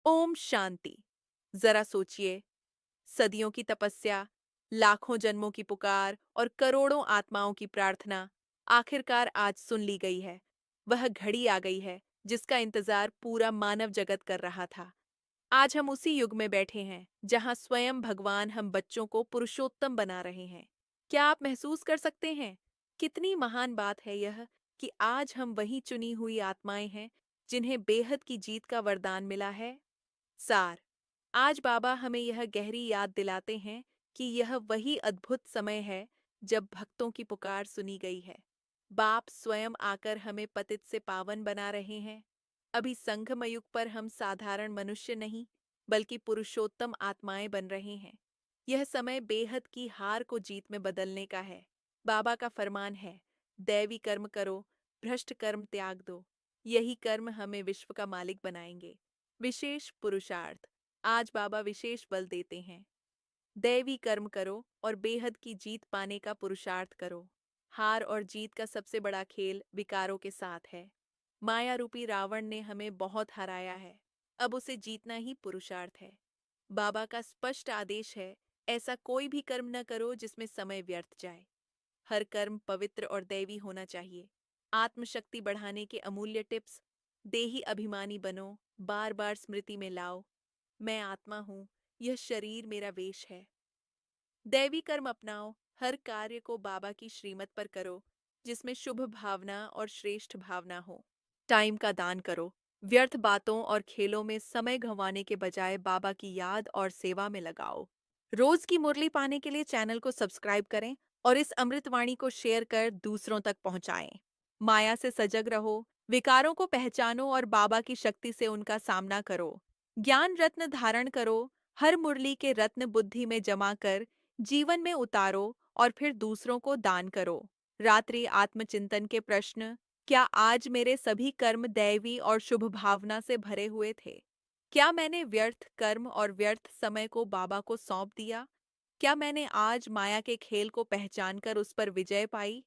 ओम शांति। जरा सोचिए, सदियों की तपस्या, लाखों जन्मों की पुकार और करोड़ों आत्माओं की प्रार्थना आखिरकार आज सुन ली गई है। वह घड़ी आ गई है जिसका इंतजार पूरा मानव जगत कर रहा था। आज हम उसी युग में बैठे हैं जहां स्वयं भगवान हम बच्चों को पुरुषोत्तम बना रहे हैं। क्या आप महसूस कर सकते हैं कितनी महान बात है यह कि आज हम वही चुनी हुई आत्माएं हैं जिन्हें बेहद की जीत का वरदान मिला है। सार, आज बाबा हमें यह गहरी याद दिलाते हैं कि यह वही अद्भुत समय है जब भक्तों की पुकार सुनी गई है। बाप स्वयं आकर हमें पतित से पावन बना रहे हैं। अभी संगम युग पर हम साधारण मनुष्य नहीं, बल्कि पुरुषोत्तम आत्माएं बन रहे हैं। यह समय बेहद की हार को जीत में बदलने का है। बाबा का फरमान है, दैवी कर्म करो, भ्रष्ट कर्म त्याग दो। यही कर्म हमें विश्व का मालिक बनाएंगे। विशेष पुरुषार्थ, आज बाबा विशेष बल देते हैं। दैवी कर्म करो और बेहद की जीत पाने का पुरुषार्थ करो। हार और जीत का सबसे बड़ा खेल विकारों के साथ है। माया रूपी रावण ने हमें बहुत हराया है। अब उसे जीतना ही पुरुषार्थ है। बाबा का स्पष्ट आदेश है, ऐसा कोई भी कर्म न करो जिसमें समय व्यर्थ जाए। हर कर्म पवित्र और दैवी होना चाहिए। आत्मशक्ति बढ़ाने के अमूल्य टिप्स। देही अभिमानी बनो, बार बार स्मृति में लाओ, मैं आत्मा हूँ, यह शरीर मेरा वेश है। दैवी कर्म अपनाओ, हर कार्य को बाबा की श्रीमत पर करो, जिसमें शुभ भावना और श्रेष्ठ भावना हो। टाइम का दान करो, व्यर्थ बातों और खेलों में समय गंवाने के बजाय बाबा की याद और सेवा में लगाओ। रोज की मुरली पाने के लिए चैनल को सब्सक्राइब करें और इस अमृतवाणी को शेयर कर दूसरों तक पहुंचाएं। माया से सजग रहो, विकारों को पहचानो और बाबा की शक्ति से उनका सामना करो। ज्ञान रत्न धारण करो, हर मुरली के रत्न बुद्धि में जमा कर जीवन में उतारो और फिर दूसरों को दान करो। रात्रि आत्मचिंतन के प्रश्न। क्या आज मेरे सभी कर्म दैवी और शुभ भावना से भरे हुए थे? क्या मैंने व्यर्थ कर्म और व्यर्थ समय को बाबा को सौंप दिया? क्या मैंने आज माया के खेल को पहचानकर उस पर विजय पाई?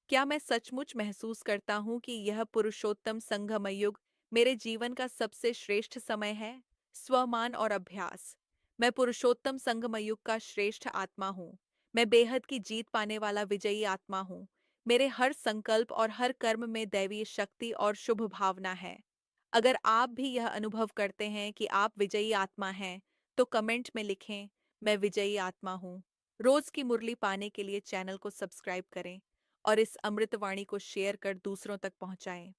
क्या मैं सचमुच महसूस करता हूँ कि यह पुरुषोत्तम संगम युग मेरे जीवन का सबसे श्रेष्ठ समय है? स्वमान और अभ्यास। मैं पुरुषोत्तम संगम युग का श्रेष्ठ आत्मा हूँ। मैं बेहद की जीत पाने वाला विजयी आत्मा हूँ। मेरे हर संकल्प और हर कर्म में दैवीय शक्ति और शुभ भावना है। अगर आप भी यह अनुभव करते हैं कि आप विजयी आत्मा हैं, तो कमेंट में लिखें, मैं विजयी आत्मा हूँ। रोज की मुरली पाने के लिए चैनल को सब्सक्राइब करें और इस अमृतवाणी को शेयर कर दूसरों तक पहुंचाएं।